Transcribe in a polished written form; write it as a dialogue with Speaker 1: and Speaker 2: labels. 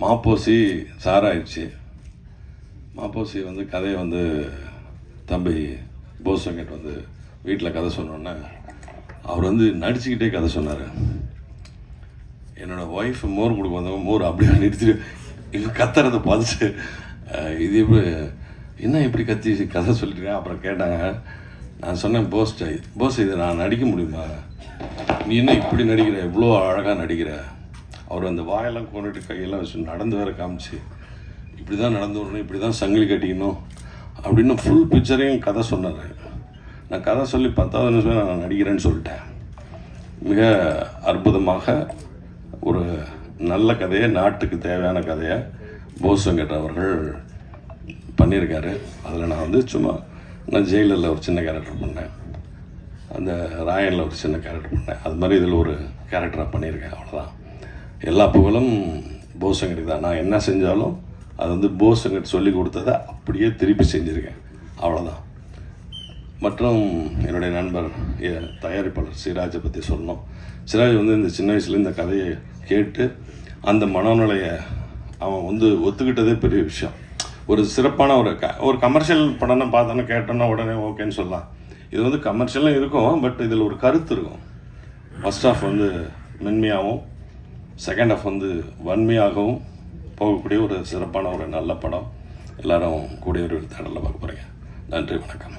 Speaker 1: மாப்போசி சாராயிடுச்சு. மாப்போசி வந்து கதையை வந்து தம்பி போஸ் வெங்கட் வந்து வீட்டில் கதை சொன்னோன்னே அவர் வந்து நடிச்சுக்கிட்டே கதை சொன்னார். என்னோடய ஒய்ஃப் மோர் கொடுக்க வந்தவங்க மோர் அப்படியே நிறுத்திட்டு இவங்க கத்துறதை பார்த்து இது எப்படி என்ன இப்படி கத்தி கதை சொல்லியிருக்கேன். அப்புறம் கேட்டாங்க. நான் சொன்னேன் போஸ் இதை நான் நடிக்க முடியுமா, நீ என்ன இப்படி நடிக்கிற, இவ்வளோ அழகாக நடிக்கிற. அவர் அந்த வாயெல்லாம் கொண்டுட்டு கையெல்லாம் வச்சு நடந்து வேற காமிச்சு இப்படி தான் நடந்து வரணும், இப்படி தான் சங்கிலி கட்டிக்கணும் அப்படின்னு ஃபுல் பிக்சரையும் கதை சொன்னார். நான் கதை சொல்லி 10வது நிமிஷம் நான் நடிக்கிறேன்னு சொல்லிட்டேன். மிக அற்புதமாக ஒரு நல்ல கதையை, நாட்டுக்கு தேவையான கதையை போஸ் வெங்கட் அவர்கள் பண்ணியிருக்காரு. அதில் நான் வந்து நான் ஜெயிலரில் ஒரு சின்ன கேரக்டர் பண்ணேன், அந்த ராயனில் ஒரு சின்ன கேரக்டர் பண்ணேன். அது மாதிரி இதில் ஒரு கேரக்டராக பண்ணியிருக்கேன். அவ்வளோதான். எல்லா புகழும் போஸ் வெங்கட்டுக்கு தான். நான் என்ன செஞ்சாலும் அது வந்து போஸ் வெங்கட் சொல்லி கொடுத்ததை அப்படியே திருப்பி செஞ்சுருக்கேன். அவ்வளோதான். மற்றும் என்னுடைய நண்பர் தயாரிப்பாளர் சிராஜை பற்றி சொல்லணும். சிராஜ் வந்து இந்த சின்ன வயசுல இந்த கதையை கேட்டு அந்த மனநிலையை அவன் வந்து ஒத்துக்கிட்டதே பெரிய விஷயம். ஒரு சிறப்பான ஒரு கமர்ஷியல் படம்னா பார்த்தோன்னா கேட்டோன்னா உடனே ஓகேன்னு சொல்லலாம். இது வந்து கமர்ஷியலும் இருக்கும், பட் இதில் ஒரு கருத்து இருக்கும். ஃபர்ஸ்ட் ஹாஃப் வந்து மென்மையாகவும், செகண்ட் ஹாஃப் வந்து வன்மையாகவும் போகக்கூடிய ஒரு சிறப்பான ஒரு நல்ல படம். எல்லாரும் கூடிய ஒரு தேடலில் பார்க்க போகிறீங்க. நன்றி, வணக்கம்.